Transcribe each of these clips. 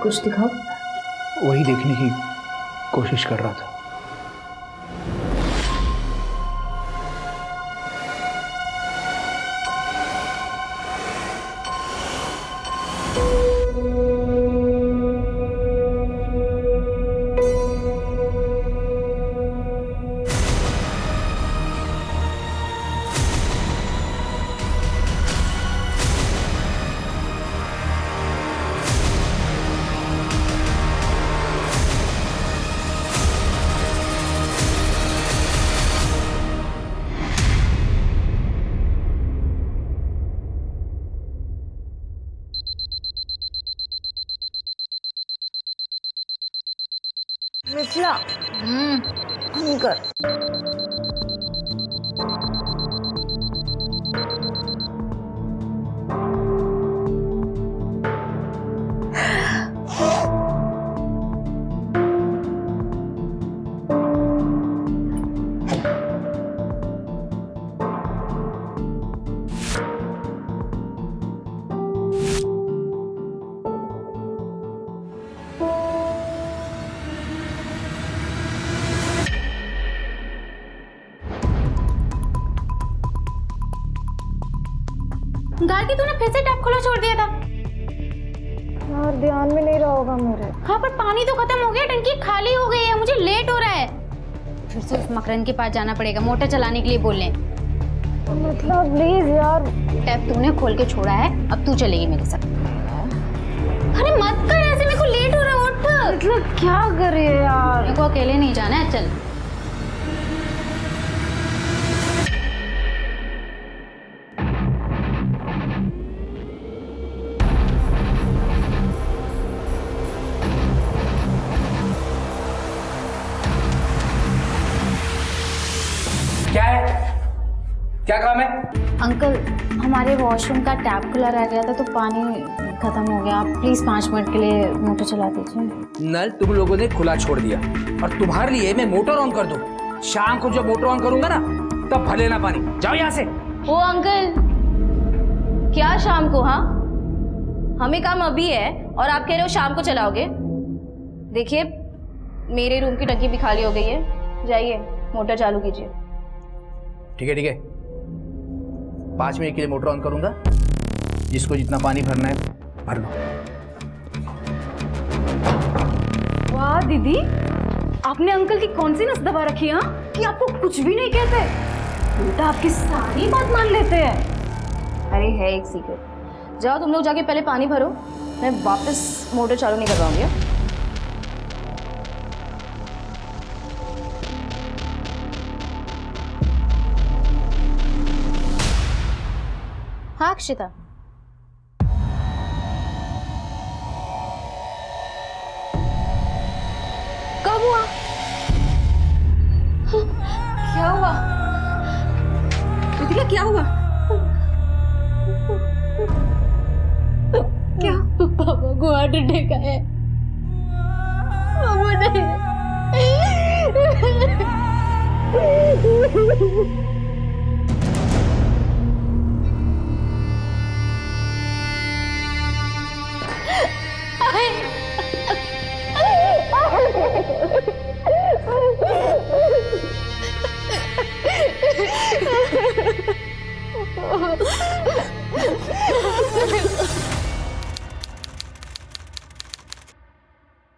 कुछ दिखाओ। वही देखने की कोशिश कर रहा था। मिथिला, कर। गार्गी, तूने फिर से टैप खुला छोड़ दिया था। यार ध्यान में नहीं रहा होगा मेरे। हाँ, पर पानी तो खत्म हो गया, टंकी खाली हो गई है, मुझे लेट हो रहा है। फिर से उस मकरन के पास जाना पड़ेगा, मोटर चलाने के लिए बोल लें। मतलब प्लीज यार। टैप तूने खोल के छोड़ा है, अब तू चलेगी मेरे साथ। अरे मत कर ऐसे, मेरे को लेट हो रहा है, उठ। मतलब क्या करे यार। मेरे को अकेले नहीं जाना है, चल। क्या है? क्या काम है? अंकल, हमारे वॉशरूम का टैप खुला रह गया था तो पानी खत्म हो गया। आप प्लीज 5 मिनट के लिए मोटर चला दीजिए। नल तुम लोगों ने खुला छोड़ दिया और तुम्हारे लिए मैं मोटर ऑन कर दूं। शाम को जब मोटर ऑन करूंगा ना, तब भले ना पानी। जाओ यहाँ से। ओ अंकल, क्या शाम को? हाँ, हमें काम अभी है और आप कह रहे हो शाम को चलाओगे। देखिए, मेरे रूम की टंकी भी खाली हो गई है, जाइए मोटर चालू कीजिए। ठीक है ठीक है, 5 मिनट के लिए मोटर ऑन करूंगा। जिसको जितना पानी भरना है भर लो। वाह दीदी, आपने अंकल की कौन सी नस दबा रखी है कि आपको कुछ भी नहीं कहते, उल्टा आपकी सारी बात मान लेते हैं। अरे है एक सीक्रेट। जाओ तुम लोग जाके पहले पानी भरो, मैं वापस मोटर चालू नहीं करवाऊंगी। हाँ अक्षिता, कब हुआ? क्या हुआ? मिथिला क्या हुआ? क्या? पापा को हार्ट अटैक आया है। पापा नहीं।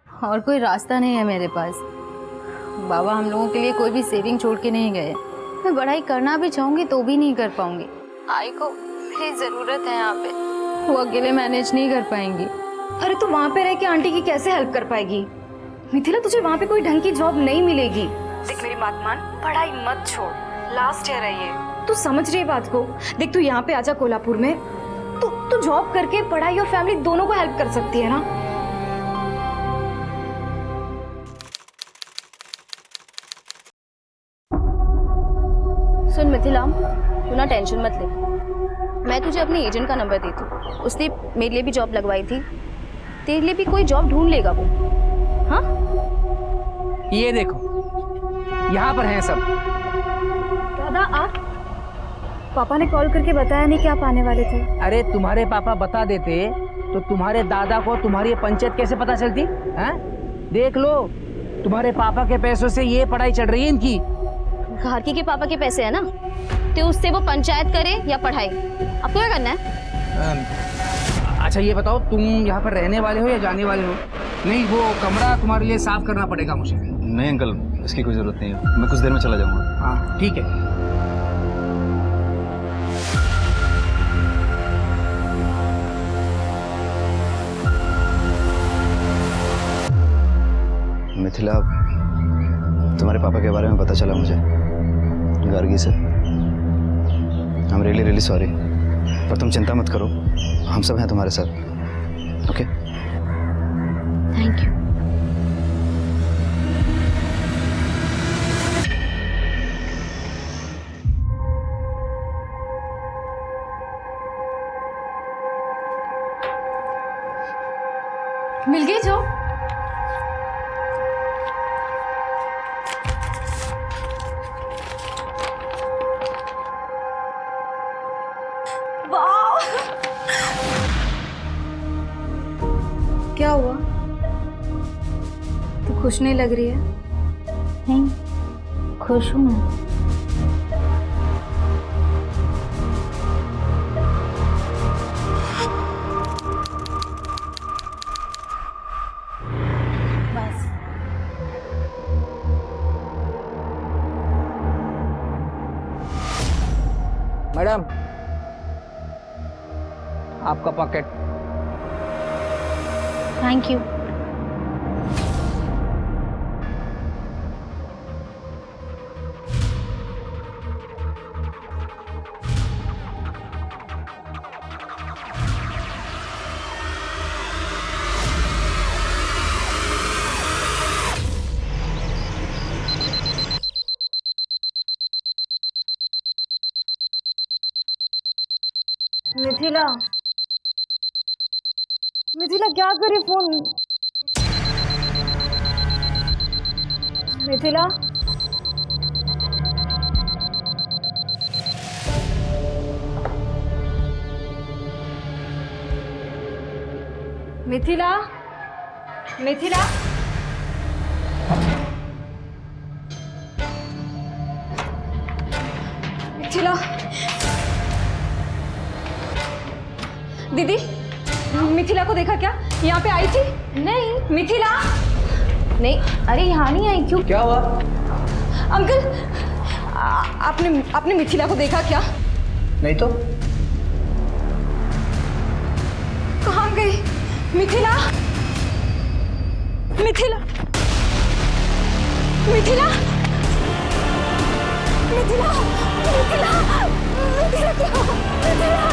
और कोई रास्ता नहीं है मेरे पास। बाबा हम लोगों के लिए कोई भी सेविंग छोड़ के नहीं गए। मैं पढ़ाई करना भी चाहूंगी तो भी नहीं कर पाऊंगी। आई को मेरी जरूरत है यहाँ पे, वो अकेले मैनेज नहीं कर पाएंगी। अरे तू वहाँ पे रह के आंटी की कैसे हेल्प कर पाएगी? मिथिला, तुझे वहाँ पे कोई ढंग की जॉब नहीं मिलेगी। देख मेरी बात मान, पढ़ाई मत छोड़, लास्ट ईयर है ये। तू समझ रही बात को? देख तू यहाँ पे आजा कोल्हापुर में, तू जॉब करके पढ़ाई और फैमिली दोनों को हेल्प कर सकती है ना। सुन मिथिला, तू ना टेंशन मत ले, मैं तुझे अपने एजेंट का नंबर देती हूँ। उसने मेरे लिए भी जॉब लगवाई थी, तेरे लिए भी कोई जॉब ढूंढ लेगा वो। हाँ, ये देखो यहाँ पर हैं सब। दादा आप? पापा ने कॉल करके बताया नहीं कि आप आने वाले थे। अरे तुम्हारे पापा बता देते तो तुम्हारे दादा को तुम्हारी ये पंचायत कैसे पता चलती? हैं? देख लो, तुम्हारे पापा के पैसों से ये पढ़ाई चल रही है इनकी। घारकी के पापा के पैसे है ना, तो उससे वो पंचायत करे या पढ़ाई, आपको क्या करना है? अच्छा ये बताओ, तुम यहाँ पर रहने वाले हो या जाने वाले हो? नहीं, वो कमरा तुम्हारे लिए साफ करना पड़ेगा मुझे। नहीं अंकल, इसकी कोई ज़रूरत नहीं है, मैं कुछ देर में चला जाऊँगा। हाँ ठीक है। मिथिला, तुम्हारे पापा के बारे में पता चला मुझे गार्गी से। I am really really sorry, पर तुम चिंता मत करो, हम सब हैं तुम्हारे साथ। Okay, thank you. मिल गई जो? क्या हुआ? तू खुश नहीं लग रही है? नहीं, खुश हूँ मैं। बस मैडम, आपका pocket. Thank you. Mithila, Mithila क्या करे फोन? मिथिला, मिथिला, मिथिला, मिथिला, दीदी मिथिला को देखा क्या? यहाँ पे आई थी? नहीं। मिथिला? नहीं, अरे यहाँ नहीं आई। क्यों? क्या हुआ? अंकल, आपने मिथिला को देखा क्या? नहीं तो। कहाँ गई मिथिला? मिथिला, मिथिला, मिथिला, मिथिला, मिथिला, मिथिला,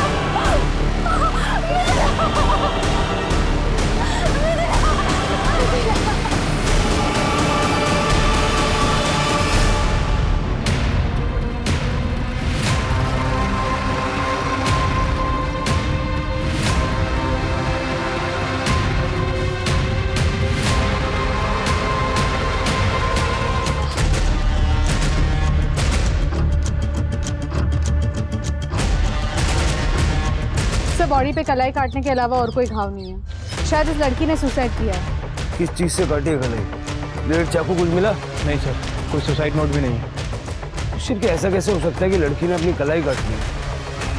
बॉडी पे कलाई काटने के अलावा और कोई घाव नहीं है। शायद इस लड़की ने सुसाइड किया है। किस चीज़ से काटी है कलाई? ब्लेड, चाकू कुछ मिला? नहीं सर, कोई सुसाइड नोट भी नहीं है। शिव, कि ऐसा कैसे हो सकता है कि लड़की ने अपनी कलाई काट ली?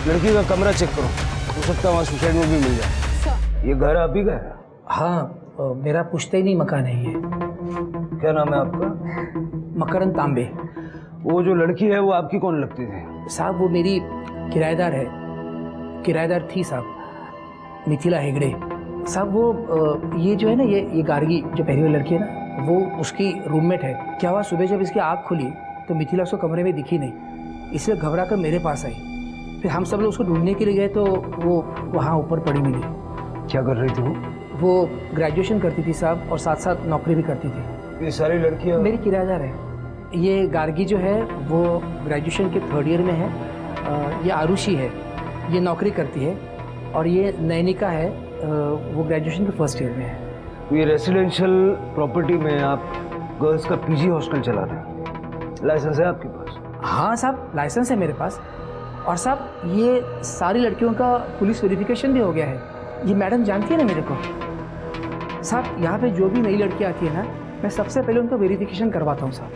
लड़की का कमरा चेक करो, हो सकता है वहाँ सुसाइड नोट भी मिल जाए। ये घर आप ही का है? हाँ, मेरा पुश्तैनी मकान है ये। क्या नाम है आपका? मकरंद तांबे। वो जो लड़की है वो आपकी कौन लगती थी? साहब वो मेरी किराएदार है, किराएदार थी साहब, मिथिला हेगड़े। साहब वो ये जो है ना, ये गार्गी जो पहली वाली लड़की है ना, वो उसकी रूममेट है। क्या हुआ, सुबह जब इसकी आँख खुली तो मिथिला उसको कमरे में दिखी नहीं, इसलिए घबरा कर मेरे पास आई। फिर हम सब लोग उसको ढूंढने के लिए गए तो वो वहाँ ऊपर पड़ी मिली। क्या कर रही थी वो ग्रेजुएशन करती थी साहब, और साथ साथ नौकरी भी करती थी। ये सारी लड़कियाँ मेरी किराएदार है। ये गार्गी जो है वो ग्रेजुएशन के 3rd ईयर में है। ये आरुषि है, ये नौकरी करती है। और ये नैनिका है, वो ग्रेजुएशन के 1st ईयर में है। ये रेसिडेंशियल प्रॉपर्टी में आप गर्ल्स का पीजी हॉस्टल चलाते हैं, लाइसेंस है आपके पास? हाँ साहब, लाइसेंस है मेरे पास। और साहब ये सारी लड़कियों का पुलिस वेरिफिकेशन भी हो गया है। ये मैडम जानती है ना मेरे को। साहब यहाँ पे जो भी नई लड़की आती है ना, मैं सबसे पहले उनका वेरिफिकेशन करवाता हूँ साहब।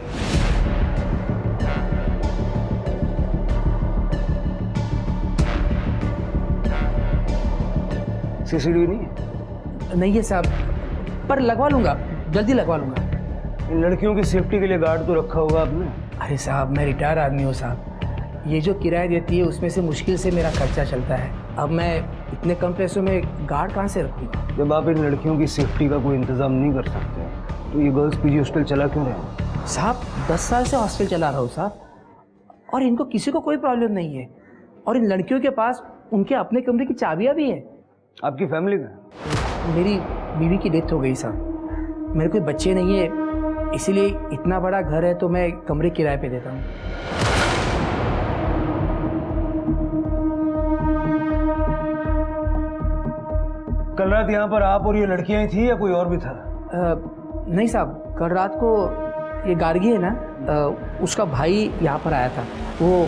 सीसीटीवी नहीं है? नहीं है साहब, पर लगवा लूँगा, जल्दी लगवा लूँगा। इन लड़कियों की सेफ्टी के लिए गार्ड तो रखा होगा आपने? अरे साहब मैं रिटायर आदमी हूँ साहब, ये जो किराया देती है उसमें से मुश्किल से मेरा खर्चा चलता है। अब मैं इतने कम पैसों में गार्ड कहाँ से रखूँगा? जब आप इन लड़कियों की सेफ्टी का कोई इंतजाम नहीं कर सकते तो ये गर्ल्स पीजी हॉस्टल चला क्यों रहे हैं? साहब 10 साल से हॉस्टल चला रहा हूँ साहब, और इनको किसी को कोई प्रॉब्लम नहीं है। और इन लड़कियों के पास उनके अपने कमरे की चाबियाँ भी हैं। आपकी फैमिली का? मेरी बीवी की डेथ हो गई साहब, मेरे कोई बच्चे नहीं है, इसीलिए इतना बड़ा घर है तो मैं कमरे किराए पे देता हूँ। कल रात यहाँ पर आप और ये लड़कियाँ ही थी या कोई और भी था? नहीं साहब, कल रात को ये गार्गी है ना, उसका भाई यहाँ पर आया था, वो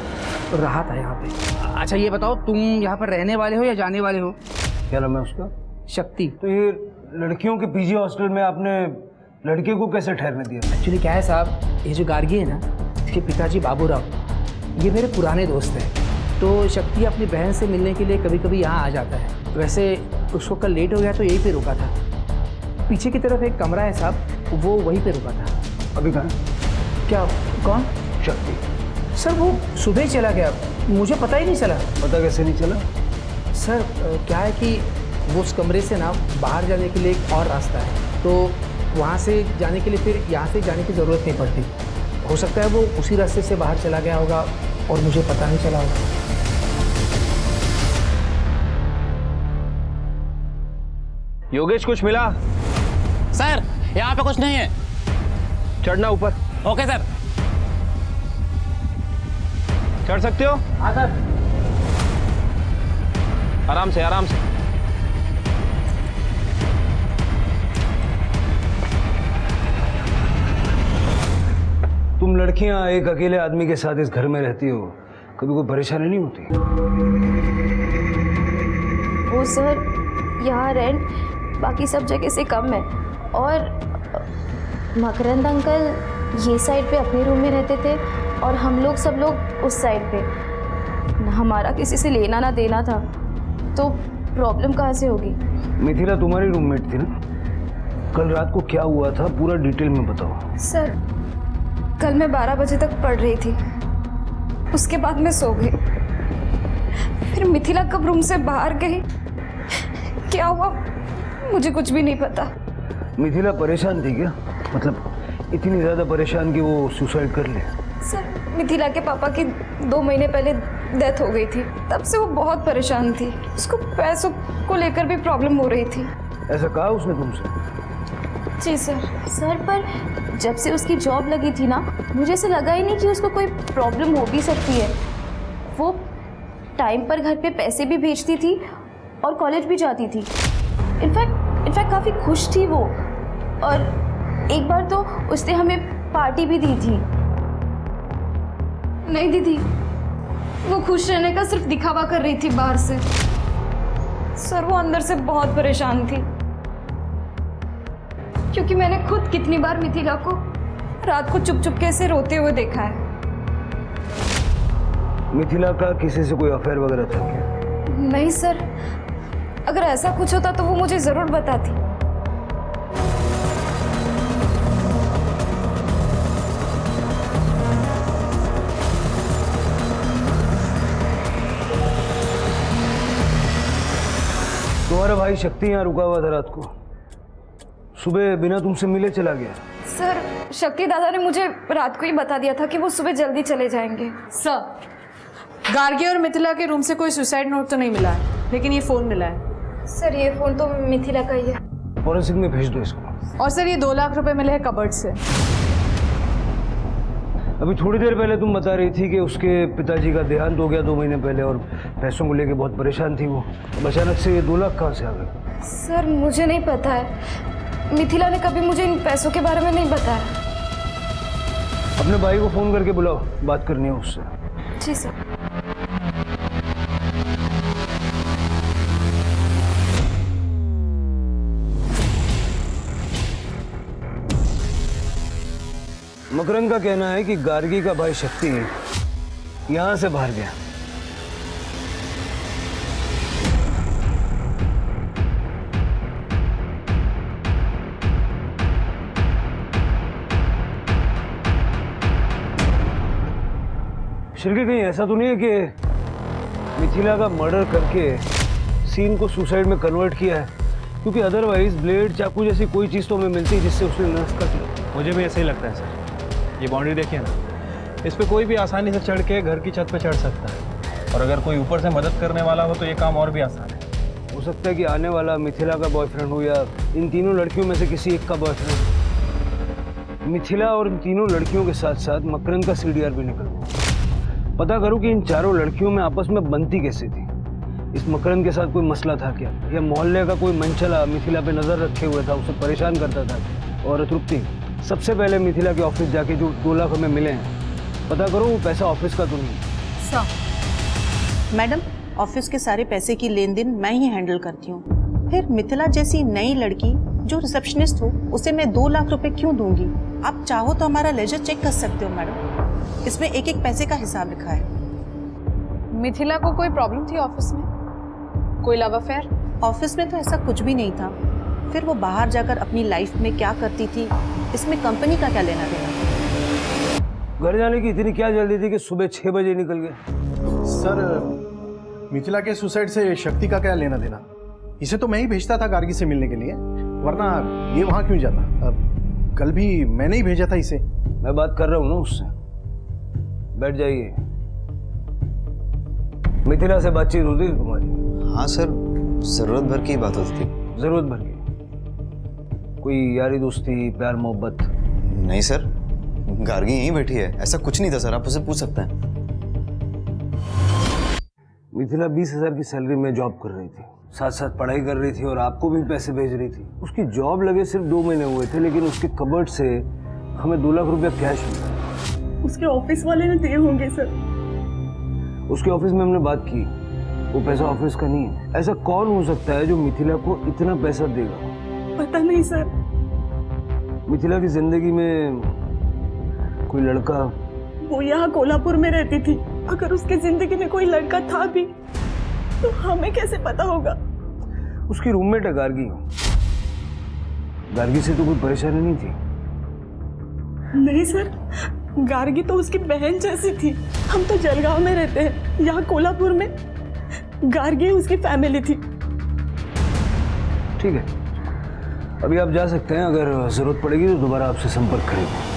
रहा था यहाँ पे। अच्छा ये बताओ, तुम यहाँ पर रहने वाले हो या जाने वाले हो? क्या नाम है उसका? शक्ति। तो ये लड़कियों के पीजी हॉस्टल में आपने लड़के को कैसे ठहरने दिया? एक्चुअली क्या है साहब, ये जो गार्गी है ना, इसके पिताजी बाबूराव, ये मेरे पुराने दोस्त हैं। तो शक्ति अपनी बहन से मिलने के लिए कभी कभी यहाँ आ जाता है। वैसे उसको कल लेट हो गया तो यहीं पे रुका था। पीछे की तरफ एक कमरा है साहब, वो वहीं पे रुका था। अभी कहाँ? क्या? कौन? शक्ति। सर वो सुबह ही चला गया, मुझे पता ही नहीं चला। पता कैसे नहीं चला? सर क्या है कि वो उस कमरे से ना बाहर जाने के लिए एक और रास्ता है, तो वहाँ से जाने के लिए फिर यहाँ से जाने की ज़रूरत नहीं पड़ती। हो सकता है वो उसी रास्ते से बाहर चला गया होगा और मुझे पता नहीं चला होगा। योगेश कुछ मिला? सर यहाँ पे कुछ नहीं है। चढ़ना ऊपर। Okay sir. चढ़ सकते हो? हाँ सर। आराम से आराम से। तुम लड़कियां एक अकेले आदमी के साथ इस घर में रहती हो, कभी कोई परेशानी नहीं होती? वो सर यहाँ रेंट बाकी सब जगह से कम है, और मकरंद अंकल ये साइड पे अपने रूम में रहते थे और हम लोग सब लोग उस साइड पे। ना हमारा किसी से लेना ना देना था, तो प्रॉब्लम कहाँ से होगी? मिथिला तुम्हारी रूममेट थी ना? कल रात को क्या हुआ था पूरा डिटेल में बताओ। सर कल मैं 12 बजे तक पढ़ रही थी, उसके बाद मैं सो गई। फिर मिथिला कब रूम से बाहर गई, क्या हुआ, मुझे कुछ भी नहीं पता। मिथिला परेशान थी क्या? मतलब इतनी ज़्यादा परेशान कि वो सुसाइड कर ले? सर मिथिला के पापा की 2 महीने पहले डेथ हो गई थी, तब से वो बहुत परेशान थी। उसको पैसों को लेकर भी प्रॉब्लम हो रही थी। ऐसा कहा उसने तुमसे? जी सर। सर पर जब से उसकी जॉब लगी थी ना, मुझे ऐसा लगा ही नहीं कि उसको कोई प्रॉब्लम हो भी सकती है। वो टाइम पर घर पे पैसे भी भेजती थी और कॉलेज भी जाती थी। इनफैक्ट काफ़ी खुश थी वो, और एक बार तो उसने हमें पार्टी भी दी थी। नहीं दीदी, वो खुश रहने का सिर्फ दिखावा कर रही थी बाहर से। सर वो अंदर से बहुत परेशान थी, क्योंकि मैंने खुद कितनी बार मिथिला को रात को चुप चुप के से रोते हुए देखा है। मिथिला का किसी से कोई अफेयर वगैरह था क्या? नहीं सर, अगर ऐसा कुछ होता तो वो मुझे ज़रूर बताती। तुम्हारा भाई शक्ति यहाँ रुका हुआ था रात को, सुबह बिना तुमसे मिले चला गया। सर शक्ति दादा ने मुझे रात को ही बता दिया था कि वो सुबह जल्दी चले जाएंगे। सर गार्गी और मिथिला के रूम से कोई सुसाइड नोट तो नहीं मिला है, लेकिन ये फ़ोन मिला है। सर ये फ़ोन तो मिथिला का ही है। फॉरेंसिक में भेज दो इसको। और सर ये 2 लाख रुपए मिले हैं कबर्ड से। अभी थोड़ी देर पहले तुम बता रही थी कि उसके पिताजी का देहांत हो गया 2 महीने पहले और पैसों को लेके बहुत परेशान थी वो। अचानक से ये 2 लाख कहाँ से आ गए? सर मुझे नहीं पता है, मिथिला ने कभी मुझे इन पैसों के बारे में नहीं बताया। अपने भाई को फ़ोन करके बुलाओ, बात करनी है उससे। जी सर। मकरंद का कहना है कि गार्गी का भाई शक्ति यहां से बाहर गया। शिरके कहीं ऐसा तो नहीं है कि मिथिला का मर्डर करके सीन को सुसाइड में कन्वर्ट किया है? क्योंकि अदरवाइज ब्लेड चाकू जैसी कोई चीज़ तो हमें मिलती है जिससे उसने नस काट लिया। मुझे भी ऐसा ही लगता है सर। ये बाउंड्री देखिए ना, इस पे कोई भी आसानी से चढ़ के घर की छत पे चढ़ सकता है, और अगर कोई ऊपर से मदद करने वाला हो तो ये काम और भी आसान है। हो सकता है कि आने वाला मिथिला का बॉयफ्रेंड हो या इन तीनों लड़कियों में से किसी एक का बॉयफ्रेंड। मिथिला और इन तीनों लड़कियों के साथ साथ मकरंद का सीडीआर भी निकल गया। पता करूं कि इन चारों लड़कियों में आपस में बनती कैसे थी। इस मकरंद के साथ कोई मसला था क्या, या मोहल्ले का कोई मंचला मिथिला पे नजर रखे हुए था, उसे परेशान करता था। और तृप्ति, सबसे पहले मिथिला के ऑफिस जाके जो 2 लाख हमें मिले हैं, पता करो वो पैसा ऑफिस का तो नहीं। सर, मैडम ऑफिस के सारे पैसे की लेन देन मैं ही हैंडल करती हूँ। फिर मिथिला जैसी नई लड़की जो रिसेप्शनिस्ट हो, उसे मैं 2 लाख रुपए क्यों दूंगी? आप चाहो तो हमारा लेजर चेक कर सकते हो मैडम, इसमें एक एक पैसे का हिसाब लिखा है। मिथिला को कोई प्रॉब्लम थी ऑफिस में? कोई लव अफेयर? ऑफिस में तो ऐसा कुछ भी नहीं था। फिर वो बाहर जाकर अपनी लाइफ में क्या करती थी, इसमें कंपनी का क्या लेना देना? घर जाने की इतनी क्या जल्दी थी कि सुबह 6 बजे निकल गए? सर, मिथिला के सुसाइड से शक्ति का क्या लेना देना? इसे तो मैं ही भेजता था गार्गी से मिलने के लिए, वरना ये वहां क्यों जाता? कल भी मैंने ही भेजा था इसे। मैं बात कर रहा हूँ ना उससे। बैठ जाइए। मिथिला से बातचीत होती थी तुम्हारी? हाँ सर, जरूरत भर की बात होती थी। जरूरत भर की? कोई यारी दोस्ती, प्यार मोहब्बत? नहीं सर, गार्गी यहीं बैठी है, ऐसा कुछ नहीं था सर, आप उसे पूछ सकते हैं। मिथिला 20,000 की सैलरी में जॉब कर रही थी, साथ साथ पढ़ाई कर रही थी और आपको भी पैसे भेज रही थी। उसकी जॉब लगे सिर्फ 2 महीने हुए थे, लेकिन उसके कबर्ड से हमें 2 लाख रुपया कैश मिला। उसके ऑफिस वाले ने दिए होंगे सर। उसके ऑफिस में हमने बात की, वो पैसा ऑफिस का नहीं है। ऐसा कौन हो सकता है जो मिथिला को इतना पैसा देगा? पता नहीं सर। मिथिला की जिंदगी में कोई लड़का? वो यहाँ कोल्हापुर में रहती थी। अगर उसकी जिंदगी में कोई लड़का था भी तो हमें कैसे पता होगा? उसकी रूममेट है गार्गी। गार्गी से तो कोई परेशानी नहीं थी? नहीं सर, गार्गी तो उसकी बहन जैसी थी। हम तो जलगांव में रहते हैं, यहाँ कोल्हापुर में गार्गी उसकी फैमिली थी। ठीक है, अभी आप जा सकते हैं। अगर जरूरत पड़ेगी तो दोबारा आपसे संपर्क करेंगे।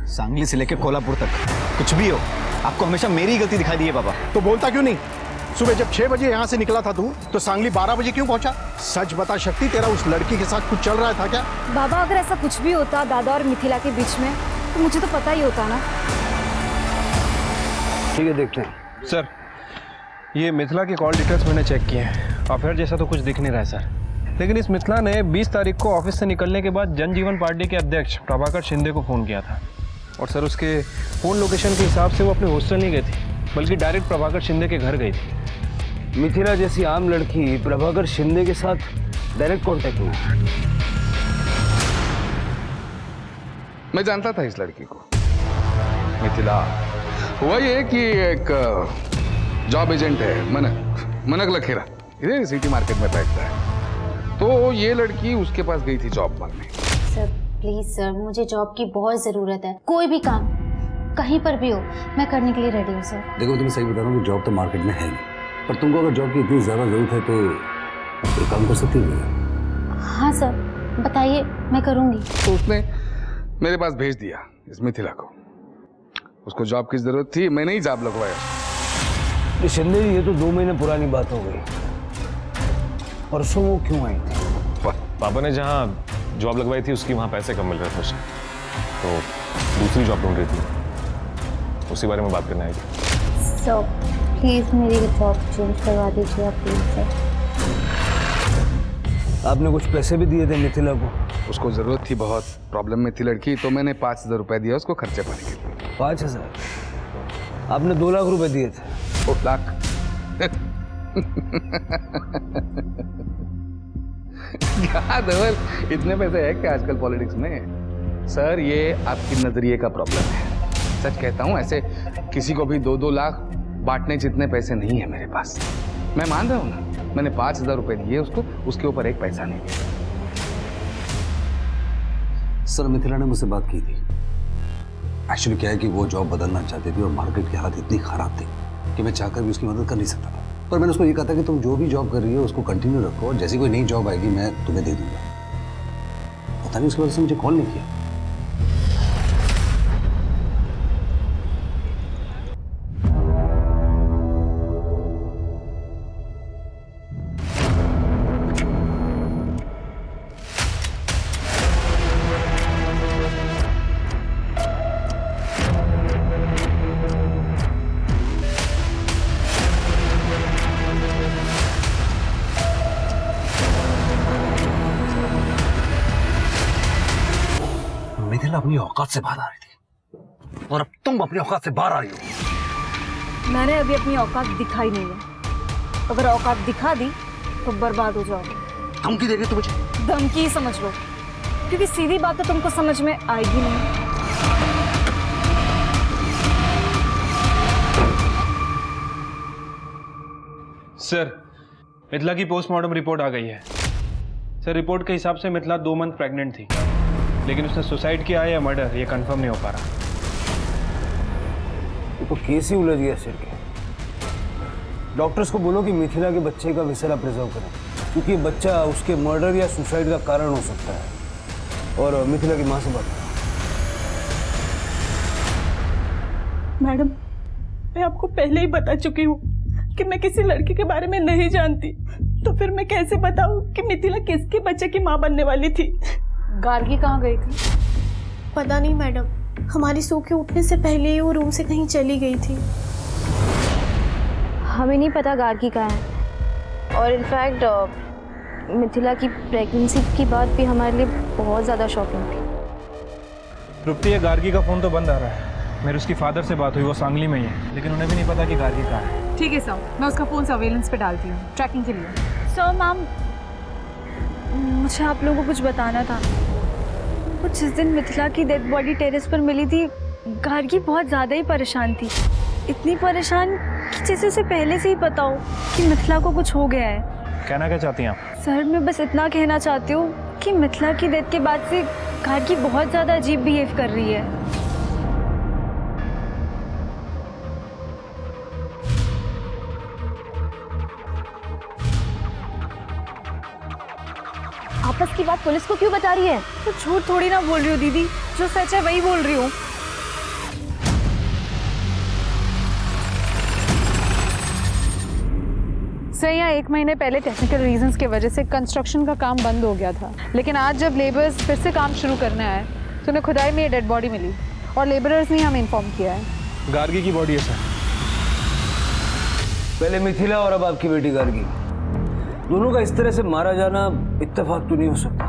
सांगली से लेकर कोल्हापुर तक कुछ भी हो, आपको हमेशा मेरी ही गलती दिखाई दी है पापा। तो बोलता क्यों नहीं? सुबह जब 6 बजे यहाँ से निकला था तू, तो सांगली 12 बजे क्यों पहुंचा? सच बता शक्ति, तेरा उस लड़की के साथ कुछ चल रहा था क्या? बाबा, अगर ऐसा कुछ भी होता दादा और मिथिला के बीच में, तो मुझे तो पता ही होता ना। ठीक है, देखते हैं। सर, ये मिथिला के कॉल डिटेल्स मैंने चेक किए हैं। अफेयर जैसा तो कुछ दिख नहीं रहा है सर, लेकिन इस मिथिला ने 20 तारीख को ऑफिस से निकलने के बाद जनजीवन पार्टी के अध्यक्ष प्रभाकर शिंदे को फ़ोन किया था। और सर, उसके फ़ोन लोकेशन के हिसाब से वो अपने हॉस्टल नहीं गई थी, बल्कि डायरेक्ट प्रभाकर शिंदे के घर गई थी। मिथिला जैसी आम लड़की प्रभाकर शिंदे के साथ डायरेक्ट कांटेक्ट हुई? मैं जानता था इस लड़की को, मिथिला। हुआ ये कि एक जॉब एजेंट है, मनक लखेरा, इधर सिटी मार्केट में बैठता है। तो ये लड़की उसके पास गई थी जॉब मांगने। सर प्लीज सर, मुझे जॉब की बहुत ज़रूरत है। कोई भी काम कहीं पर भी हो, मैं करने के लिए रेडी हूँ सर। देखो, तुम्हें सही बता रहा हूँ कि जॉब तो मार्केट में है नहीं, पर तुमको अगर जॉब की इतनी ज़्यादा ज़रूरत है तो एक काम कर सकती हो। हाँ सर, बताइए, मैं करूँगी। तो उसने मेरे पास भेज दिया इस मिथिला को। उसको जॉब की ज़रूरत थी, मैंने ही जॉब लगवाया। शिंदे जी, ये तो 2 महीने पुरानी बात हो गई। परसों वो क्यों आई थी? पापा ने जहाँ जॉब लगवाई थी उसकी वहाँ पैसे कम मिल रहे थे उसे, तो दूसरी जॉब ढूंढ रही थी, उसी बारे में बात करने आई थी। सर प्लीज़ मेरी जॉब चेंज करवा दीजिए आप, प्लीज़ सर। आपने कुछ पैसे भी दिए थे मिथिला को? उसको ज़रूरत थी, बहुत प्रॉब्लम में थी लड़की, तो मैंने 5,000 रुपये दिया उसको खर्चे पाने के लिए। 5,000? आपने 2 लाख रुपए दिए थे। 2 लाख? क्या धवल, इतने पैसे है क्या आजकल पॉलिटिक्स में? सर ये आपकी नजरिए का प्रॉब्लम है। सच कहता हूँ, ऐसे किसी को भी 2-2 लाख बांटने जितने पैसे नहीं है मेरे पास। मैं मान रहा हूँ ना, मैंने 5,000 रुपए दिए उसको, उसके ऊपर एक पैसा नहीं दिया। सर मिथिला ने मुझसे बात की थी। एक्चुअली क्या है कि वो जॉब बदलना चाहती थी और मार्केट की हालत इतनी खराब थी कि मैं चाहकर भी उसकी मदद कर नहीं सकता था। पर मैंने उसको ये कहा था कि तुम जो भी जॉब कर रही हो उसको कंटिन्यू रखो और जैसी कोई नई जॉब आएगी मैं तुम्हें दे दूंगा। पता नहीं उसकी वजह से मुझे कॉल नहीं किया। मिथिला अपनी औकात से बाहर आ रही थी और अब तुम अपनी औकात से बाहर आ रही हो। मैंने अभी अपनी औकात दिखाई नहीं है। अगर औकात दिखा दी तो बर्बाद हो जाओगे। धमकी दे रही है तू मुझे? धमकी ही समझ लो, क्योंकि सीधी बात तो तुमको समझ में आएगी नहीं। सर, मिथिला की पोस्टमार्टम रिपोर्ट आ गई है। सर, रिपोर्ट के हिसाब से मिथिला 2 मंथ प्रेग्नेंट थी, लेकिन उसने सुसाइड किया है या मर्डर ये कंफर्म नहीं हो पा रहा। तो केस ही उलझ गया सिर के। डॉक्टर्स को बोलो कि मिथिला के बच्चे का विसरा प्रिजर्व करें, क्योंकि बच्चा उसके मर्डर या सुसाइड का कारण हो सकता है। और मिथिला की माँ से बात करो। मैडम, मैं आपको पहले ही बता चुकी हूँ कि मैं किसी लड़की के बारे में नहीं जानती, तो फिर मैं कैसे बताऊँ कि मिथिला किसके बच्चे की माँ बनने वाली थी। गार्गी कहाँ गई थी? पता नहीं मैडम, हमारी सो के उठने से पहले ही वो रूम से कहीं चली गई थी। हमें नहीं पता गार्गी कहाँ है, और इनफैक्ट मिथिला की प्रेगनेंसी की बात भी हमारे लिए बहुत ज़्यादा शॉकिंग थी। तृप्ति, ये गार्गी का फ़ोन तो बंद आ रहा है। मेरी उसकी फादर से बात हुई, वो सांगली में ही है, लेकिन उन्हें भी नहीं पता कि गार्गी कहाँ है। ठीक है सर, मैं उसका फ़ोन सर्वेलेंस पे डालती हूँ ट्रैकिंग के लिए। सर मैम, मुझे आप लोगों को कुछ बताना था। वो जिस दिन मिथिला की डेड बॉडी टेरेस पर मिली थी, गार्गी बहुत ज़्यादा ही परेशान थी। इतनी परेशान कि जैसे उसे पहले से ही पता हो कि मिथिला को कुछ हो गया है। कहना क्या चाहती हैं आप? सर, मैं बस इतना कहना चाहती हूँ कि मिथिला की डेथ के बाद से गार्गी बहुत ज़्यादा अजीब बिहेव कर रही है। आपस की बात पुलिस को क्यों बता रही है? तो झूठ थोड़ी ना बोल रही हूँ दीदी, जो सच है वही बोल रही हूँ। सर, यहाँ 1 महीने पहले टेक्निकल रीजंस की वजह से कंस्ट्रक्शन का काम बंद हो गया था, लेकिन आज जब लेबर्स फिर से काम शुरू करने आए तो उन्हें खुदाई में ये डेड बॉडी मिली और लेबरर्स ने हमें इन्फॉर्म किया है। गार्गी की बॉडी है सर। पहले मिथिला और अब आपकी बेटी गार्गी, दोनों का इस तरह से मारा जाना इत्तेफाक तो नहीं हो सकता।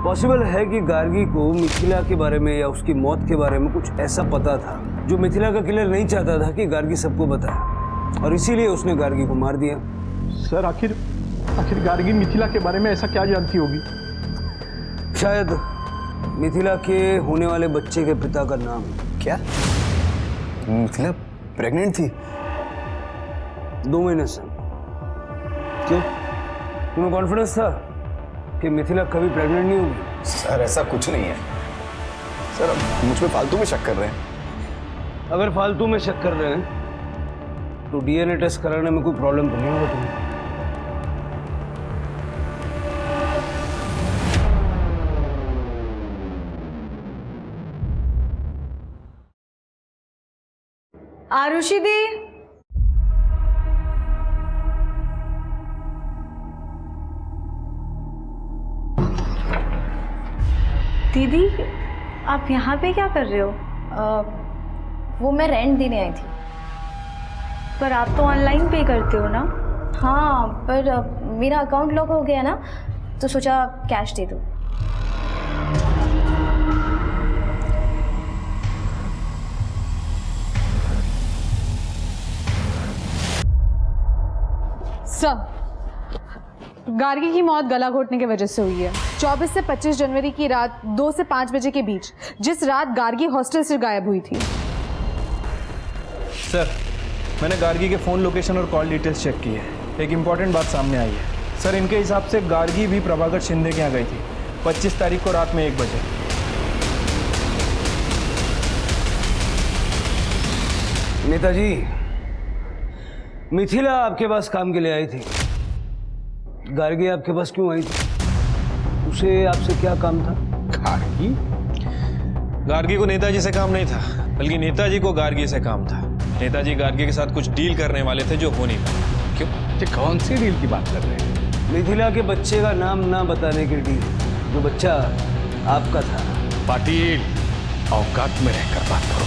पॉसिबल है कि गार्गी को मिथिला के बारे में या उसकी मौत के बारे में कुछ ऐसा पता था जो मिथिला का किलर नहीं चाहता था कि गार्गी सबको बताए, और इसीलिए उसने गार्गी को मार दिया। सर, आखिर गार्गी मिथिला के बारे में ऐसा क्या जानती होगी? शायद मिथिला के होने वाले बच्चे के पिता का नाम। क्या मिथिला प्रेग्नेंट थी? 2 महीने से। क्यों, तुम्हें कॉन्फिडेंस था कि मिथिला कभी प्रेग्नेंट नहीं होगी? सर, ऐसा कुछ नहीं है। सर, आप मुझ पे फालतू में शक कर रहे हैं। अगर फालतू में शक कर रहे हैं तो डीएनए टेस्ट कराने में कोई प्रॉब्लम तो नहीं होगा तुम्हें? आरुषि दी, दीदी आप यहाँ पे क्या कर रहे हो? वो मैं रेंट देने आई थी। पर आप तो ऑनलाइन पे करते हो ना? हाँ, पर मेरा अकाउंट लॉक हो गया ना, तो सोचा कैश दे दूँ। सर, गार्गी की मौत गला घोटने की वजह से हुई है। 24 से 25 जनवरी की रात 2 से 5 बजे के बीच, जिस रात गार्गी हॉस्टल से गायब हुई थी। सर, मैंने गार्गी के फ़ोन लोकेशन और कॉल डिटेल्स चेक की है। एक इम्पॉर्टेंट बात सामने आई है। सर, इनके हिसाब से गार्गी भी प्रभाकर शिंदे के यहाँ गई थी 25 तारीख को रात में 1 बजे। नेताजी, मिथिला आपके पास काम के लिए आई थी। गार्गी आपके पास क्यों आई थी? उसे आपसे क्या काम था? गार्गी को नेताजी से काम नहीं था, बल्कि नेताजी को गार्गी से काम था। नेताजी गार्गी के साथ कुछ डील करने वाले थे जो हो नहीं पाया। क्यों? ये कौन सी डील की बात कर रहे हैं? मिथिला के बच्चे का नाम ना बताने की डील, जो बच्चा आपका था। पाटिल, औकात में रहकर बात करो।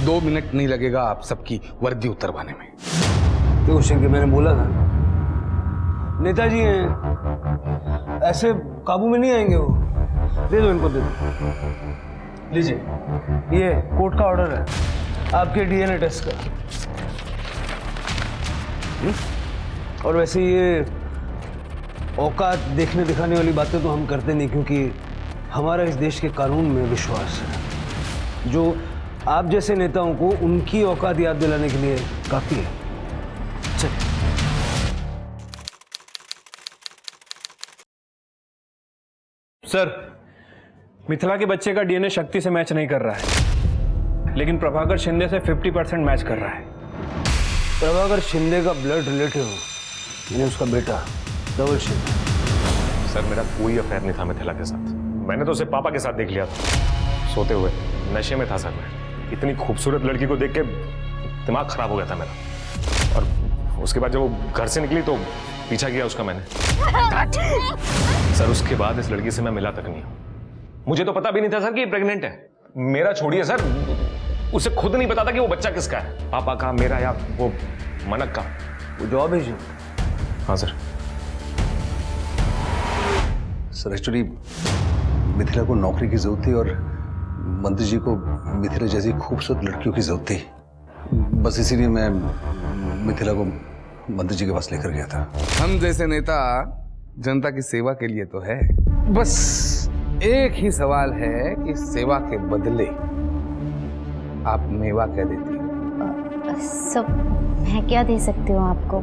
2 मिनट नहीं लगेगा आप सबकी वर्दी उतरवाने में। देखो शंकर, मैंने बोला था नेताजी हैं, ऐसे काबू में नहीं आएंगे वो। दे दो इनको, दे दो। लीजिए, ये कोर्ट का ऑर्डर है आपके डीएनए टेस्ट का। और वैसे ये औकात देखने दिखाने वाली बातें तो हम करते नहीं, क्योंकि हमारा इस देश के कानून में विश्वास है, जो आप जैसे नेताओं को उनकी औकात याद दिलाने के लिए काफी है। चलिए। सर, मिथिला के बच्चे का डीएनए शक्ति से मैच नहीं कर रहा है, लेकिन प्रभाकर शिंदे से 50% मैच कर रहा है। प्रभाकर शिंदे का ब्लड रिलेटिव, यानी उसका बेटा धवल शिंदे। सर, मेरा कोई अफेयर नहीं था मिथिला के साथ। मैंने तो उसे पापा के साथ देख लिया था, सोते हुए। नशे में था सर मैं। इतनी खूबसूरत लड़की को देख के दिमाग खराब हो गया था मेरा। और उसके बाद जब वो घर से निकली तो पीछा किया उसका मैंने। सर, उसके बाद इस लड़की से मैं मिला तक नहीं। मुझे तो पता भी नहीं था सर कि ये प्रेग्नेंट है। मेरा छोड़िए सर, उसे खुद नहीं पता था कि वो बच्चा किसका है, पापा का, मेरा या वो मनक का। वो जॉब है जी। हाँ सर। सर, एक्चुअली मिथिला को नौकरी की जरूरत थी और मंत्री जी को मिथिला जैसी खूबसूरत लड़कियों की जरूरत थी। बस इसीलिए मैं मिथिला को मंत्री जी के पास लेकर गया था। हम जैसे नेता जनता की सेवा के लिए तो है, बस एक ही सवाल है कि सेवा के बदले आप मेवा क्या देती हो? सब मैं क्या दे सकती हूँ आपको?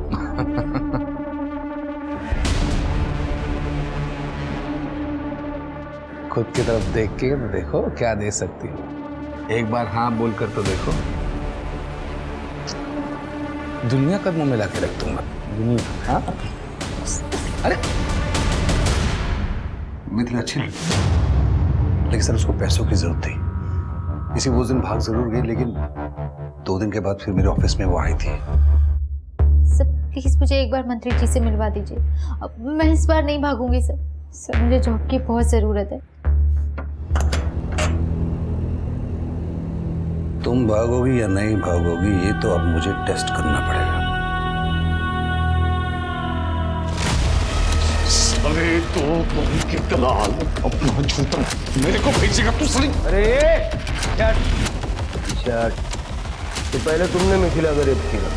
खुद की तरफ देख के तो देखो क्या दे सकती हो। एक बार हाँ बोलकर तो देखो, दुनिया कदमों में लाके रख दूंगा। दुनिया। हाँ? अरे मिथिला अच्छी लड़की, लेकिन सर उसको पैसों की जरूरत थी। इसी वो दिन भाग जरूर गई, लेकिन 2 दिन के बाद फिर मेरे ऑफिस में वो आई थी। सर प्लीज मुझे एक बार मंत्री जी से मिलवा दीजिए। अब मैं इस बार नहीं भागूंगी सर। सर, मुझे जॉब की बहुत जरूरत है। तुम भागोगी या नहीं भागोगी ये तो अब मुझे टेस्ट करना पड़ेगा। अरे तो तुम के दलाल अपना झूठा मेरे को भेजेगा तू सली। अरे तो पहले तुमने मिथिला का रेप किया,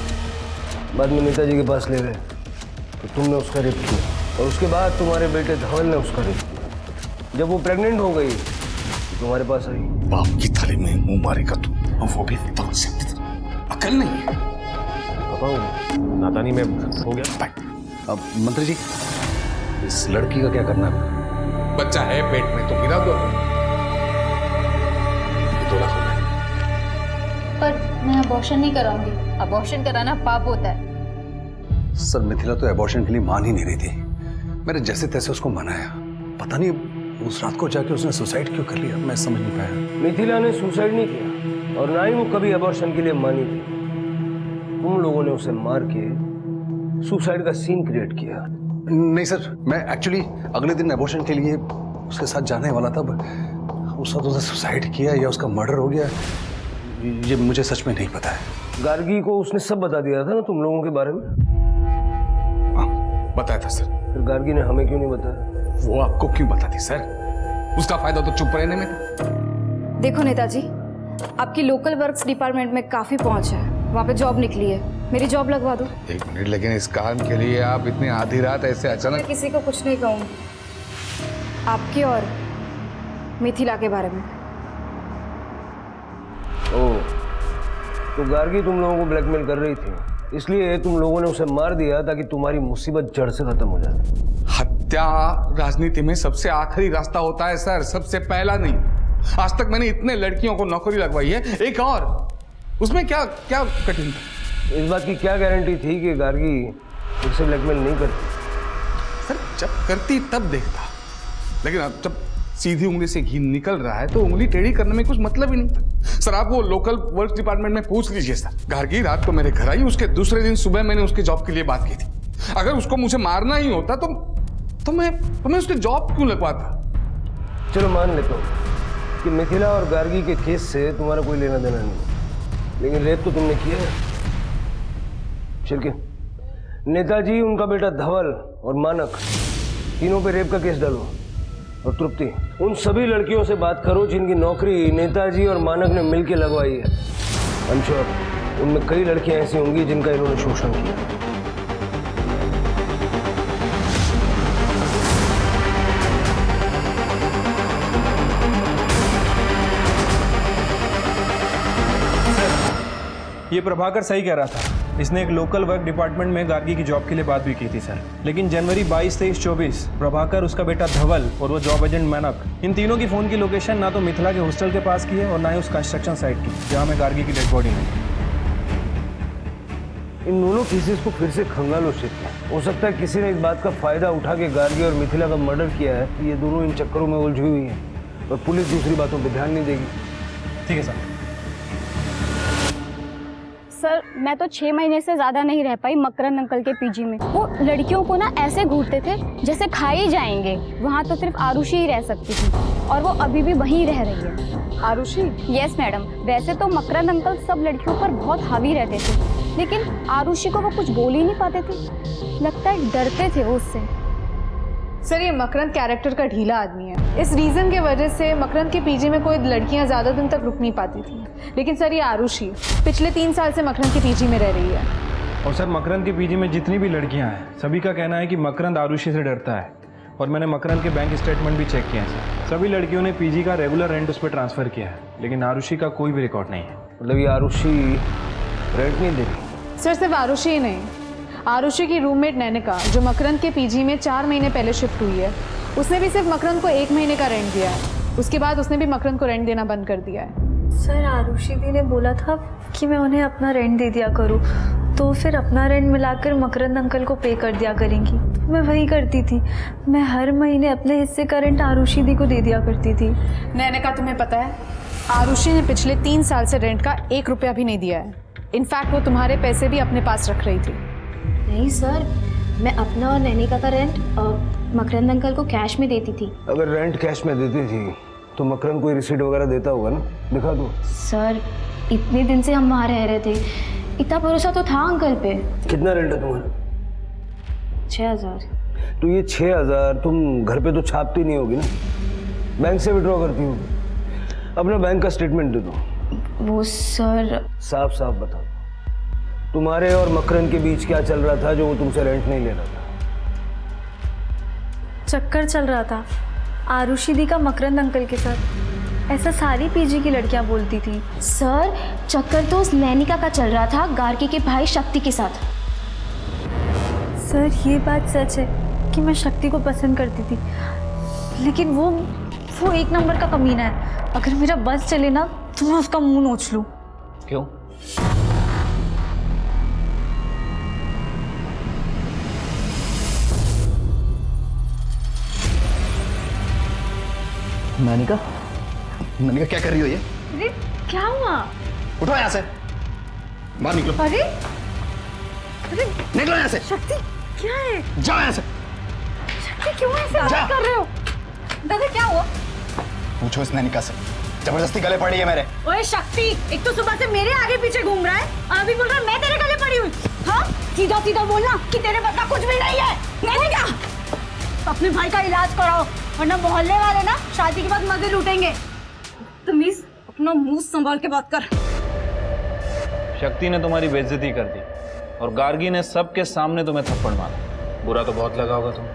बाद में नेताजी के पास ले गए तो तुमने उसका रेप किया, और उसके बाद तुम्हारे बेटे धवल ने उसका रेप किया। जब वो प्रेग्नेंट हो गई तो तुम्हारे पास आई। बाप की थाली में मुंह मारेगा तू, और वो भी अकल नहीं है। पापा, नादानी में हो गया। अब मंत्री जी, इस लड़की का क्या करना है? बच्चा है पेट में तो गिरा दो। 2 लाख रुपए। पर मैं अबॉर्शन नहीं कराऊंगी। अबॉर्शन कराना पाप होता है। सर, मिथिला तो एबॉर्शन के लिए मान ही नहीं रही थी। मैंने जैसे तैसे उसको मनाया, पता नहीं उस रात को जाके उसने सुसाइड क्यों कर लिया, मैं समझ नहीं पाया। मिथिला ने सुसाइड नहीं किया, और ना ही वो कभी अबॉर्शन के लिए मानी थी। तुम लोगों ने उसे मार के सुसाइड का सीन क्रिएट किया। नहीं सर, मैं एक्चुअली अगले दिन एबॉर्शन के लिए उसके साथ जाने वाला था। उस वक्त उसने सुसाइड किया या उसका मर्डर हो गया, ये मुझे सच में नहीं पता है। गार्गी को उसने सब बता दिया था ना तुम लोगों के बारे में? हाँ, बताया था सर। फिर गार्गी ने हमें क्यों नहीं बताया? वो आपको क्यों बताती सर? उसका फायदा तो चुप रहने में था। देखो नेताजी, आपकी लोकल वर्क्स डिपार्टमेंट में काफी पहुंच है, वहाँ पे जॉब निकली है, मेरी जॉब लगवा दो। एक मिनट, लेकिन इस काम के लिए आप इतनी आधी रात ऐसे मैं अचानक? किसी को कुछ नहीं कहूँगी, आपकी और मिथिला के बारे में। ओह, तो गार्गी तुम लोगों को ब्लैकमेल कर रही थी, इसलिए तुम लोगों ने उसे मार दिया ताकि तुम्हारी मुसीबत जड़ से खत्म हो जाए। हत्या राजनीति में सबसे आखिरी रास्ता होता है सर, सबसे पहला नहीं। आज तक मैंने इतने लड़कियों को नौकरी लगवाई है, एक और, उसमें क्या क्या कठिन था? इस बात की क्या गारंटी थी कि गार्गी उसे ब्लैकमेल नहीं करती? सर जब करती तब देखता, लेकिन अब जब सीधी उंगली से घी निकल रहा है तो उंगली टेढ़ी करने में कुछ मतलब ही नहीं था। सर आप वो लोकल वर्क डिपार्टमेंट में पूछ लीजिए सर। गार्गी रात को मेरे घर आई, उसके दूसरे दिन सुबह मैंने उसके जॉब के लिए बात की थी। अगर उसको मुझे मारना ही होता तो मैं उसके जॉब क्यों लगवाता? चलो मान लेता हूँ कि मिथिला और गार्गी के केस से तुम्हारा कोई लेना देना नहीं, लेकिन रेप तो तुमने किया है। चल के नेताजी, उनका बेटा धवल और मानक, तीनों पे रेप का केस डालो। और तृप्ति, उन सभी लड़कियों से बात करो जिनकी नौकरी नेताजी और मानक ने मिलकर लगवाई है। I'm sure उनमें कई लड़कियां ऐसी होंगी जिनका इन्होंने शोषण किया। ये प्रभाकर सही कह रहा था, इसने एक लोकल वर्क डिपार्टमेंट में गार्गी की जॉब के लिए बात भी की थी सर। लेकिन जनवरी 22, 23, 24 प्रभाकर, उसका बेटा धवल और वो जॉब एजेंट मानक, इन तीनों की फोन की लोकेशन ना तो मिथिला के हॉस्टल के पास की है और ना ही उस कंस्ट्रक्शन साइट की जहाँ में गार्गी की डेड बॉडी मिली। इन दोनों केसेस को फिर से खंगालो शिफ्ट। हो सकता है किसी ने इस बात का फायदा उठा के गार्गी और मिथिला का मर्डर किया है। ये दोनों इन चक्करों में उलझी हुई हैं और पुलिस दूसरी बातों पर ध्यान नहीं देगी। ठीक है सर। सर मैं तो 6 महीने से ज़्यादा नहीं रह पाई मकरंद अंकल के पीजी में। वो लड़कियों को ना ऐसे घूरते थे जैसे खा ही जाएंगे। वहाँ तो सिर्फ आरुषि ही रह सकती थी और वो अभी भी वहीं रह रही है। आरुषि? Yes madam. वैसे तो मकरंद अंकल सब लड़कियों पर बहुत हावी रहते थे, लेकिन आरुषि को वो कुछ बोल ही नहीं पाते थे। लगता है डरते थे वो उससे। सर ये मकरंद कैरेक्टर का ढीला आदमी है। इस रीज़न के वजह से मकरंद के पीजी में कोई लड़कियां ज़्यादा दिन तक रुक नहीं पाती थी। लेकिन सर ये आरुषि पिछले 3 साल से मकरंद के पीजी में रह रही है। और सर मकरंद के पीजी में जितनी भी लड़कियां हैं सभी का कहना है कि मकरंद आरुषि से डरता है। और मैंने मकरंद के बैंक स्टेटमेंट भी चेक किए हैं सर। सभी लड़कियों ने पीजी का रेगुलर रेंट उस पर ट्रांसफ़र किया है, लेकिन आरुषि का कोई भी रिकॉर्ड नहीं है। मतलब ये आरुषि रेंट नहीं देती? सर सिर्फ आरुषि ही नहीं, आरुषि की रूममेट नैनिका जो मकरंद के पीजी में 4 महीने पहले शिफ्ट हुई है, उसने भी सिर्फ मकरंद को 1 महीने का रेंट दिया है। उसके बाद उसने भी मकरंद को रेंट देना बंद कर दिया है। सर आरुषि दी ने बोला था कि मैं उन्हें अपना रेंट दे दिया करूँ, तो फिर अपना रेंट मिलाकर मकरंद अंकल को पे कर दिया करेंगी। तो मैं वही करती थी, मैं हर महीने अपने हिस्से का रेंट आरुषि दी को दे दिया करती थी। नैनिका तुम्हें पता है आरुषि ने पिछले 3 साल से रेंट का 1 रुपया भी नहीं दिया है। इनफैक्ट वो तुम्हारे पैसे भी अपने पास रख रही थी। नहीं सर, मैं अपना और नैनिका का रेंट मकरंद अंकल को कैश में देती थी। अगर रेंट कैश में देती थी तो मकरंद कोई रिसीट वगैरह देता होगा ना, दिखा दो। सर इतने दिन से हम वहाँ रह रहे थे, इतना भरोसा तो था अंकल पे। कितना रेंट है तुम्हारा? 6000। तो ये 6000 तुम घर पे तो छापती नहीं होगी ना, बैंक से विड्रॉ करती होगी। अपना बैंक का स्टेटमेंट दे दो। वो सर साफ साफ बताओ, तुम्हारे और मकरंद के बीच क्या चल रहा था जो वो तुमसे रेंट नहीं ले रहा था? चक्कर चल रहा था आरुषि दी का मकरंद अंकल के साथ। ऐसा सारी पीजी की लड़कियां बोलती थी। सर चक्कर तो उस नैनिका का चल रहा था गार्गी के भाई शक्ति के साथ। सर ये बात सच है कि मैं शक्ति को पसंद करती थी, लेकिन वो 1 नंबर का कमीना है। अगर मेरा बस चले ना तो मैं उसका मुंह नोच लूं। क्यों? नानिका, नानिका क्या कर रही हो ये? अरे क्या हुआ? उठो यहाँ से, बाहर निकलो। अरे अरे निकलो यहाँ से। शक्ति क्या है? जाओ यहाँ से। शक्ति क्यों ऐसे बात कर रहे हो? दादा क्या हुआ? पूछो इस नानिका से, जबरदस्ती गले पड़ी है मेरे। ओए शक्ति, एक तो सुबह से मेरे आगे पीछे घूम रहा है, अभी बोल रहा है मैं तेरे गले पड़ी हुई। हाँ सीधा सीधा बोलना कि तेरे बता कुछ भी नहीं है। नहीं क्या? अपने भाई का इलाज कराओ, वरना मोहल्ले वाले ना शादी के बाद मजे लूटेंगे। तमीज अपना मुंह संभाल के बात कर। शक्ति ने तुम्हारी बेइज्जती कर दी और गार्गी ने सबके सामने तुम्हें थप्पड़ मारा। बुरा तो बहुत लगा होगा तुम्हें।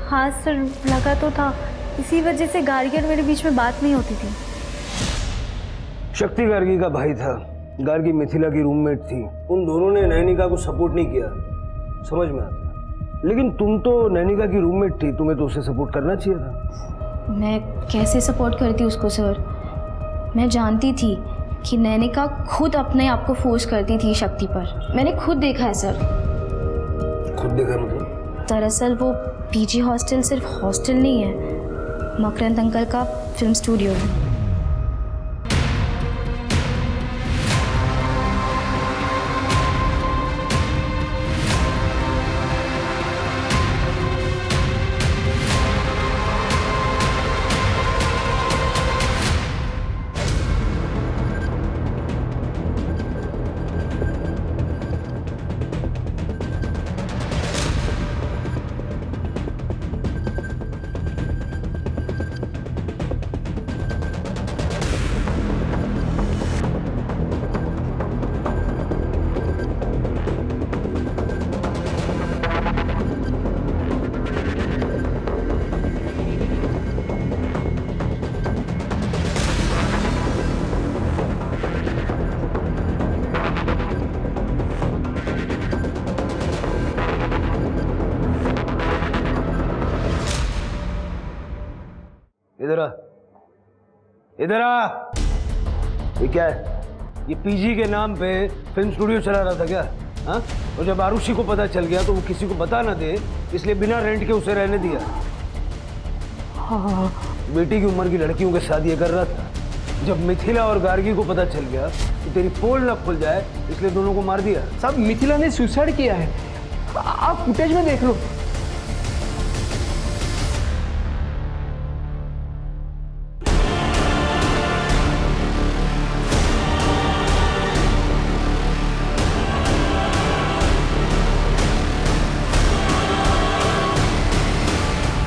हाँ सर, लगा तो था। इसी वजह से गार्गी और मेरे बीच में बात नहीं होती थी। शक्ति गार्गी का भाई था, गार्गी मिथिला की रूममेट थी। उन दोनों ने नैनिका को सपोर्ट नहीं किया, समझ में आता। लेकिन तुम तो नैनिका की रूममेट थी, तुम्हें तो उसे सपोर्ट करना चाहिए था। मैं कैसे सपोर्ट करती उसको सर? मैं जानती थी कि नैनिका खुद अपने आप को फोर्स करती थी शक्ति पर। मैंने खुद देखा है सर। खुद देखा मतलब? दरअसल वो पीजी हॉस्टल सिर्फ हॉस्टल नहीं है, मकरंद अंकल का फिल्म स्टूडियो है। इधर आ, इधर आ। ये क्या है? ये पीजी के नाम पे फिल्म स्टूडियो चला रहा था क्या? हाँ? और जब आरुषि को पता चल गया तो वो किसी को बता ना दे, इसलिए बिना रेंट के उसे रहने दिया। हाँ, बेटी की उम्र की लड़कियों के साथ ये कर रहा था। जब मिथिला और गार्गी को पता चल गया तो तेरी पोल न खुल जाए, इसलिए दोनों को मार दिया। साहब मिथिला ने सुसाइड किया है, आप फुटेज में देख लो।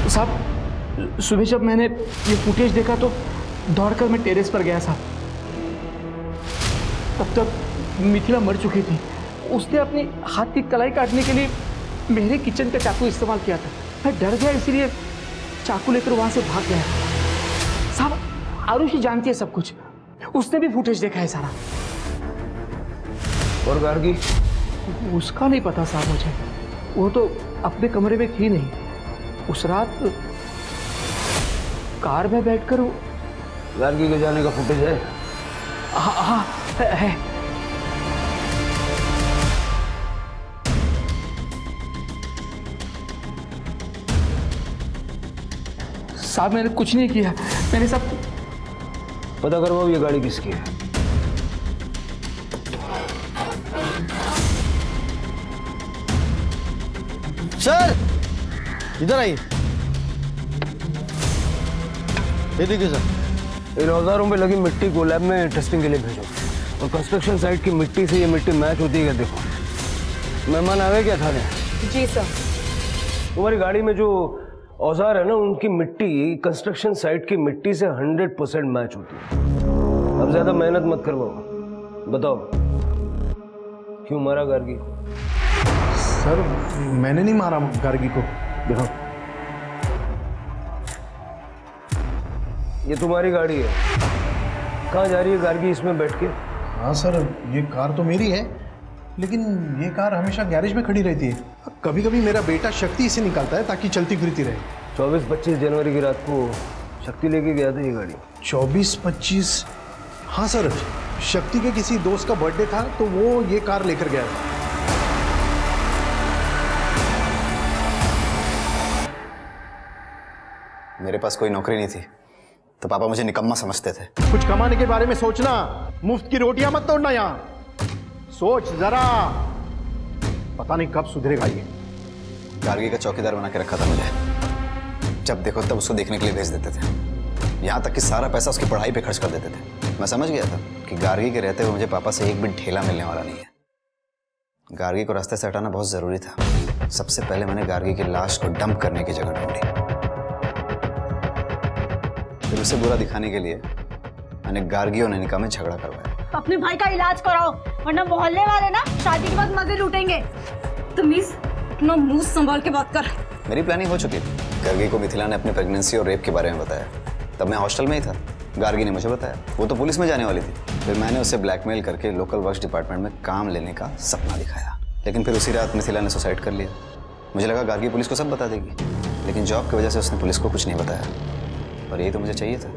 साहब सुबह जब मैंने ये फुटेज देखा तो दौड़कर मैं टेरेस पर गया साहब। तब तक मिथिला मर चुकी थी। उसने अपनी हाथ की कलाई काटने के लिए मेरे किचन का चाकू इस्तेमाल किया था। मैं डर गया, इसीलिए चाकू लेकर वहां से भाग गया। साहब आरुषि जानती है सब कुछ, उसने भी फुटेज देखा है सारा। और गार्गी? उसका नहीं पता साहब मुझे, वो तो अपने कमरे में थी नहीं। उस रात कार में बैठकर गार्गी के जाने का फुटेज है? हाँ है। साहब मैंने कुछ नहीं किया, मैंने सब पता करवाओ ये गाड़ी किसकी है। सर इधर आइए। ये देखिए सर, इन औजारों में लगी मिट्टी को लैब में टेस्टिंग के लिए भेजो। और कंस्ट्रक्शन साइट की मिट्टी से ये मिट्टी मैच होती है, देखो। मेहमान आ गए क्या थाने? जी सर। तुम्हारी गाड़ी में जो औजार है ना, उनकी मिट्टी कंस्ट्रक्शन साइट की मिट्टी से 100% मैच होती है। अब ज्यादा मेहनत मत करवाओ, बताओ क्यों मारा गार्गी? सर मैंने नहीं मारा गार्गी को। देखो ये तुम्हारी गाड़ी है, कहाँ जा रही है गार्गी इसमें बैठ के? हाँ सर ये कार तो मेरी है, लेकिन ये कार हमेशा गैरेज में खड़ी रहती है। कभी कभी मेरा बेटा शक्ति इसे निकालता है ताकि चलती फिरती रहे। 24-25 जनवरी की रात को शक्ति लेके गया था ये गाड़ी। 24-25? हाँ सर, शक्ति के किसी दोस्त का बर्थडे था तो वो ये कार लेकर गया था। मेरे पास कोई नौकरी नहीं थी तो पापा मुझे निकम्मा समझते थे। कुछ कमाने के बारे में सोचना, मुफ्त की रोटियां मत तोड़ना। यहाँ सोच जरा, पता नहीं कब सुधरेगा ये। गार्गी का चौकीदार बना के रखा था मुझे, जब देखो तब उसको देखने के लिए भेज देते थे। यहाँ तक कि सारा पैसा उसकी पढ़ाई पे खर्च कर देते थे। मैं समझ गया था कि गार्गी के रहते हुए मुझे पापा से एक भी ढेला मिलने वाला नहीं है। गार्गी को रास्ते से हटाना बहुत जरूरी था। सबसे पहले मैंने गार्गी की लाश को डंप करने की जगह ढूंढी। फिर उसे बुरा दिखाने के लिए मैंने गार्गी और नैनिका में झगड़ा करवाया। अपने भाई का इलाज कराओ, वरना मोहल्ले वाले ना शादी के बाद मजे लूटेंगे। तमीज, अपना मुंह संभाल के बात कर। मेरी प्लानिंग हो चुकी थी। गार्गी को मिथिला ने अपनी प्रेगनेंसी और रेप के बारे में बताया। तब मैं हॉस्टल में ही था। गार्गी ने मुझे बताया। वो तो पुलिस में जाने वाली थी। फिर मैंने उसे ब्लैकमेल करके लोकल वर्क्स डिपार्टमेंट में काम लेने का सपना दिखाया। लेकिन फिर उसी रात मिथिला ने सुसाइड कर लिया। मुझे लगा गार्गी पुलिस को सब बता देगी, लेकिन जॉब की वजह से उसने पुलिस को कुछ नहीं बताया। और यही तो मुझे चाहिए था।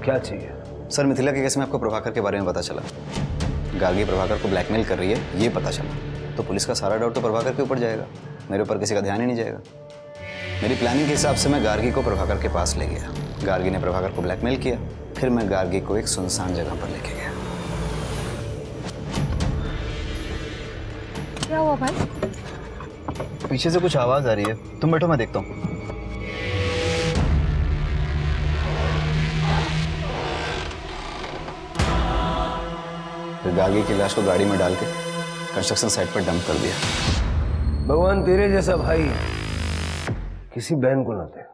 क्या चाहिए? सर, मिथिला के केस में आपको प्रभाकर के बारे में पता चला। गार्गी प्रभाकर को ब्लैकमेल कर रही है, ये पता चला तो पुलिस का सारा डाउट तो प्रभाकर के ऊपर जाएगा, मेरे ऊपर किसी का ध्यान ही नहीं जाएगा। मेरी प्लानिंग के हिसाब से मैं गार्गी को प्रभाकर के पास ले गया। गार्गी ने प्रभाकर को ब्लैकमेल किया। फिर मैं गार्गी को एक सुनसान जगह पर लेके गया। क्या हुआ भाई? पीछे से कुछ आवाज आ रही है, तुम बैठो, मैं देखता हूँ। फिर गार्गी की लाश को गाड़ी में डाल के कंस्ट्रक्शन साइट पर डंप कर दिया। भगवान तेरे जैसा भाई किसी बहन को ना दे।